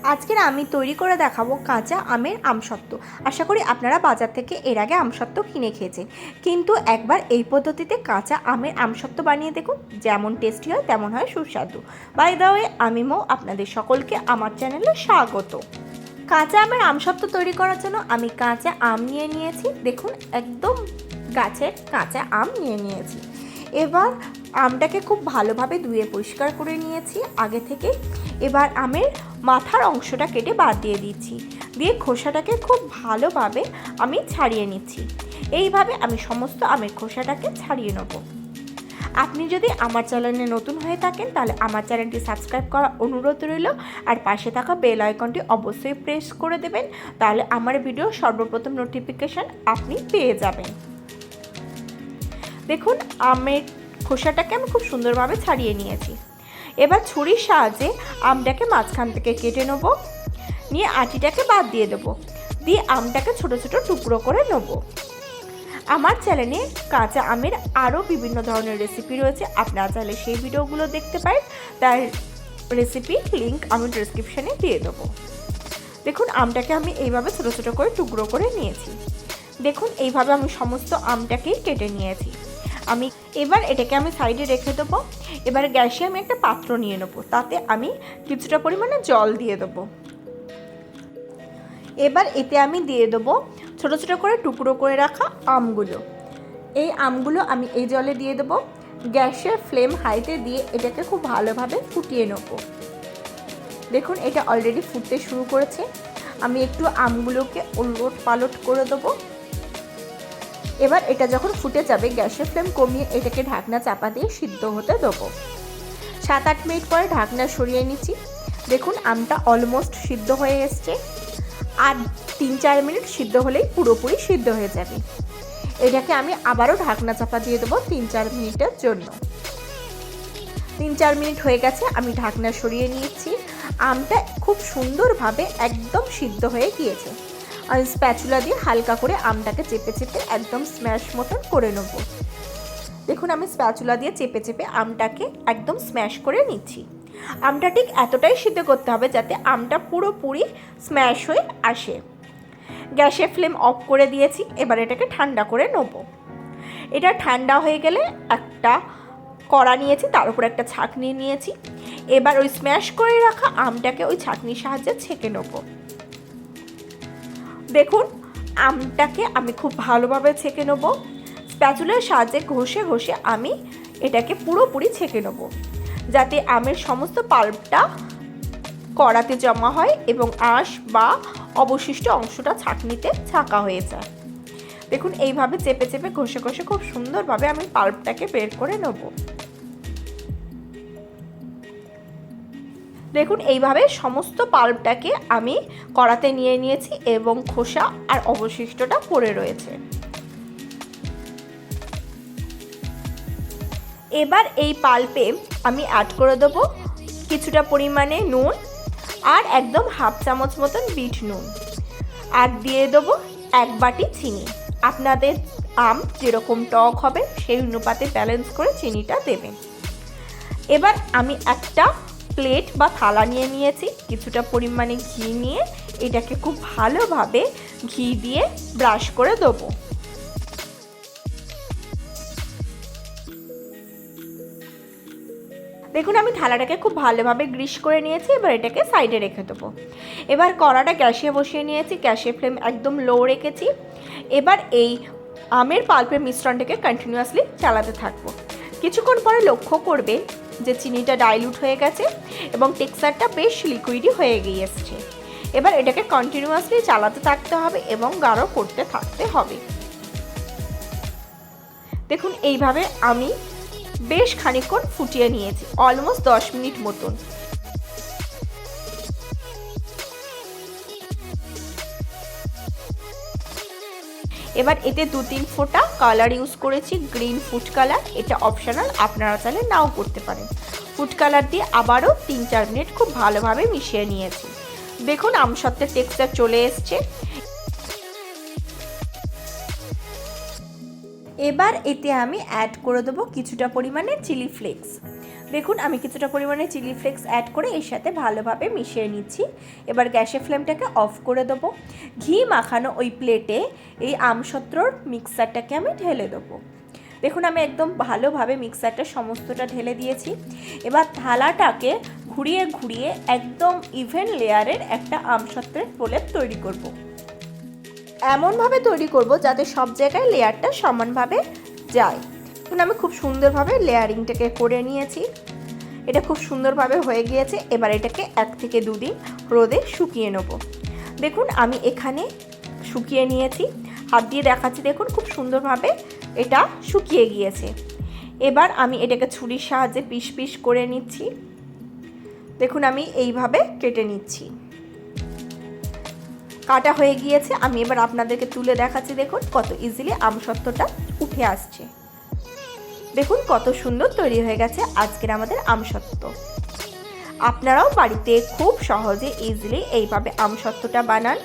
আজকের আমি তৈরি করে দেখাবো কাঁচা আমের আমসত্ত্ব। আশা করি আপনারা বাজার থেকে এর আগে আমসত্ত্ব কিনে খেয়েছেন, কিন্তু একবার এই পদ্ধতিতে কাঁচা আমের আমসত্ত্ব বানিয়ে দেখুন, যেমন টেস্টি হয় তেমন হয় সুস্বাদু। বাই দ্য ওয়ে, আমি মৌ, আপনাদের সকলকে আমার চ্যানেলে স্বাগত। কাঁচা আমের আমসত্ত্ব তৈরি করার জন্য আমি কাঁচা আম নিয়ে নিয়েছি। দেখুন, একদম গাছের কাঁচা আম নিয়ে নিয়েছি। এবার আমটাকে খুব ভালোভাবে ধুয়ে পরিষ্কার করে নিয়েছি আগে থেকে। এবার আমের মাথার অংশটা কেটে বাদ দিয়ে দিচ্ছি, দিয়ে খোসাটাকে খুব ভালোভাবে আমি ছাড়িয়ে নিচ্ছি। এইভাবে আমি সমস্ত আমের খোসাটাকে ছাড়িয়ে নেব। আপনি যদি আমার চ্যানেলে নতুন হয়ে থাকেন তাহলে আমার চ্যানেলটি সাবস্ক্রাইব করার অনুরোধ রইল, আর পাশে থাকা বেল আইকনটি অবশ্যই প্রেস করে দেবেন, তাহলে আমার ভিডিও সর্বপ্রথম নোটিফিকেশান আপনি পেয়ে যাবেন। দেখুন, আমের খোসাটাকে আমি খুব সুন্দরভাবে ছাড়িয়ে নিয়েছি। এবার ছুরির সাহায্যে আমটাকে মাঝখান থেকে কেটে নেব, নিয়ে আটিটাকে বাদ দিয়ে দেবো, দিয়ে আমটাকে ছোট ছোট টুকরো করে নেব। আমার চ্যানেলে কাঁচা আমের আরও বিভিন্ন ধরনের রেসিপি রয়েছে, আপনারা চাইলে সেই ভিডিওগুলো দেখতে পারেন। তার রেসিপি লিঙ্ক আমি ডেসক্রিপশানে দিয়ে দেবো। দেখুন, আমটাকে আমি এইভাবে ছোট ছোট করে টুকরো করে নিয়েছি। দেখুন, এইভাবে আমি সমস্ত আমটাকেই কেটে নিয়েছি। এবার এটাকে আমি সাইডে রেখে দেবো। এবার গ্যাসে আমি একটা পাত্র নিয়ে নেবো, তাতে আমি কিছুটা পরিমাণে জল দিয়ে দেবো। এবার এতে আমি দিয়ে দেবো ছোটো ছোটো করে টুকরো করে রাখা আমগুলো। এই আমগুলো আমি এই জলে দিয়ে দেবো। গ্যাসের ফ্লেম হাইতে দিয়ে এটাকে খুব ভালোভাবে ফুটিয়ে নেবো। দেখুন, এটা অলরেডি ফুটতে শুরু করেছে। আমি একটু আমগুলোকে ওলট পালট করে দেবো। এবার এটা যখন ফুটে যাবে, গ্যাসের ফ্লেম কমিয়ে এটাকে ঢাকনা চাপা দিয়ে সিদ্ধ হতে দেবো। 7-8 মিনিট পরে ঢাকনা সরিয়ে নিচ্ছি। দেখুন, আমটা অলমোস্ট সিদ্ধ হয়ে এসছে। আর 3-4 মিনিট সিদ্ধ হলেই পুরোপুরি সিদ্ধ হয়ে যাবে। এটাকে আমি আবারও ঢাকনা চাপা দিয়ে দেবো 3-4 মিনিটের জন্য। 3-4 মিনিট হয়ে গেছে, আমি ঢাকনা সরিয়ে নিয়েছি। আমটা খুব সুন্দরভাবে একদম সিদ্ধ হয়ে গিয়েছে। আমি স্প্যাচুলা দিয়ে হালকা করে আমটাকে চেপে চেপে একদম স্ম্যাশ মতন করে নেব। দেখুন, আমি স্প্যাচুলা দিয়ে চেপে চেপে আমটাকে একদম স্ম্যাশ করে নিচ্ছি। আমটা ঠিক এতটাই সিদ্ধ করতে হবে যাতে আমটা পুরোপুরি স্ম্যাশ হয়ে আসে। গ্যাসের ফ্লেম অফ করে দিয়েছি। এবার এটাকে ঠান্ডা করে নেব। এটা ঠান্ডা হয়ে গেলে একটা কড়া নিয়েছি, তার উপর একটা ছাঁকনি নিয়েছি। এবার ওই স্ম্যাশ করে রাখা আমটাকে ওই ছাঁকনির সাহায্যে ছেঁকে নেব। দেখুন, আমটাকে আমি খুব ভালোভাবে ছেঁকে নেব। স্প্যাচুলার সাহায্যে ঘষে ঘষে আমি এটাকে পুরোপুরি ছেঁকে নেব, যাতে আমের সমস্ত পাল্পটা কড়াতে জমা হয় এবং আঁশ বা অবশিষ্ট অংশটা ছাঁকনিতে ছাঁকা হয়ে যায়। দেখুন, এইভাবে চেপে চেপে ঘষে ঘষে খুব সুন্দরভাবে আমি পাল্পটাকে বের করে নেব। দেখুন, এইভাবে সমস্ত পাল্পটাকে আমি কড়াতে নিয়ে নিয়েছি এবং খোসা আর অবশিষ্টটা পড়ে রয়েছে। এবার এই পাল্পে আমি অ্যাড করে দেবো কিছুটা পরিমাণে নুন আর একদম হাফ চামচ মতন বিট নুন, আর দিয়ে দেবো 1 বাটি চিনি। আপনাদের আম যেরকম টক হবে সেই অনুপাতে ব্যালেন্স করে চিনিটা দেবেন। এবার আমি একটা প্লেট বা থালা নিয়ে নিয়েছি, কিছুটা পরিমাণে ঘি নিয়ে এটাকে খুব ভালোভাবে ঘি দিয়ে ব্রাশ করে দেবো। দেখুন, আমি থালাটাকে খুব ভালোভাবে গ্রিস করে নিয়েছি। এবার এটাকে সাইডে রেখে দেবো। এবার কড়াটা গ্যাসে বসিয়ে নিয়েছি, গ্যাসের ফ্লেম একদম লো রেখেছি। এবার এই আমের পাল্পের মিশ্রণটাকে কন্টিনিউয়াসলি চালাতে থাকবো। কিছুক্ষণ পরে লক্ষ্য করবে যে চিনিটা ডাইলুট হয়ে গেছে এবং টেক্সচারটা বেশ লিকুইডই হয়ে গিয়ে এসছে। এবার এটাকে কন্টিনিউয়াসলি চালাতে থাকতে হবে এবং গাঢ় করতে থাকতে হবে। দেখুন, এইভাবে আমি বেশ খানিকক্ষণ ফুটিয়ে নিয়েছি, অলমোস্ট 10 মিনিট মতন। এবার এতে 2-3 ফোঁটা কালার ইউজ করেছি, গ্রিন ফুড কালার। এটা অপশনাল, আপনারা চাইলে নাও করতে পারেন। ফুড কালার দিয়ে আবারও 3-4 মিনিট খুব ভালোভাবে মিশিয়ে নিয়েছি। দেখুন, আমসত্ত্বের টেক্সচার চলে এসছে। এবার এতে আমি অ্যাড করে দেবো কিছুটা পরিমাণে চিলি ফ্লেক্স। দেখুন আমি কিছুটা পরিমাণে চিলি ফ্লেক্স অ্যাড করে এর সাথে ভালোভাবে মিশিয়ে নিচ্ছি। এবার গ্যাসের ফ্লেমটাকে অফ করে দেবো। ঘি মাখানো ওই প্লেটে এই আমসত্ত্বর মিক্সারটাকে আমি ঢেলে দেবো। দেখুন আমি একদম ভালোভাবে মিক্সারটা সমস্তটা ঢেলে দিয়েছি। এবার থালাটাকে ঘুরিয়ে ঘুরিয়ে একদম ইভেন লেয়ারের একটা আমসত্ত্বের প্রলেপ তৈরি করব। এমনভাবে তৈরি করব যাতে সব জায়গায় লেয়ারটা সমানভাবে যায়। এখন আমি খুব সুন্দরভাবে লেয়ারিংটাকে করে নিয়েছি। এটা খুব সুন্দরভাবে হয়ে গিয়েছে। এবার এটাকে 1 থেকে 2 দিন রোদে শুকিয়ে নেব। দেখুন আমি এখানে শুকিয়ে নিয়েছি, হাত দিয়ে দেখাচ্ছি, দেখুন খুব সুন্দরভাবে এটা শুকিয়ে গিয়েছে। এবার আমি এটাকে ছুরির সাহায্যে পিস পিস করে নিচ্ছি। দেখুন আমি এইভাবে কেটে নিচ্ছি। কাটা হয়ে গিয়েছে। আমি এবার আপনাদেরকে তুলে দেখাচ্ছি, দেখুন কত ইজিলি আমসত্ত্বটা উঠে আসছে। দেখুন কত সুন্দর তৈরি হয়ে গেছে আজকের আমাদের আমসত্ত্ব। আপনারাও বাড়িতে খুব সহজে ইজিলি এইভাবে আমসত্ত্বটা বানান।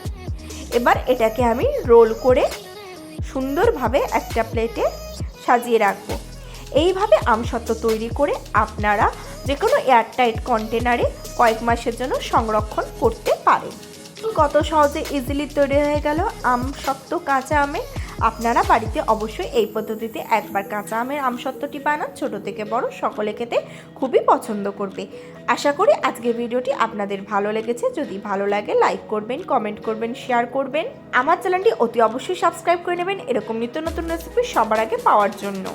এবার এটাকে আমি রোল করে সুন্দরভাবে একটা প্লেটে সাজিয়ে রাখবো। এইভাবে আমসত্ত্ব তৈরি করে আপনারা যে কোনো এয়ারটাইট কন্টেনারে কয়েক মাসের জন্য সংরক্ষণ করতে পারেন। কত সহজে ইজিলি তৈরি হয়ে গেল আমসত্ত্ব কাঁচা আমের। আপনারা বাড়িতে অবশ্যই এই পদ্ধতিতে একবার কাঁচা আমের আমসত্ত্বটি বানান। ছোট থেকে বড় সকলে খেতে খুবই পছন্দ করবে। আশা করি আজকের ভিডিওটি আপনাদের ভালো লেগেছে। যদি ভালো লাগে লাইক করবেন, কমেন্ট করবেন, শেয়ার করবেন। আমার চ্যানেলটি অতি অবশ্যই সাবস্ক্রাইব করে নেবেন এরকম নিত্য নতুন রেসিপি সবার আগে পাওয়ার জন্য।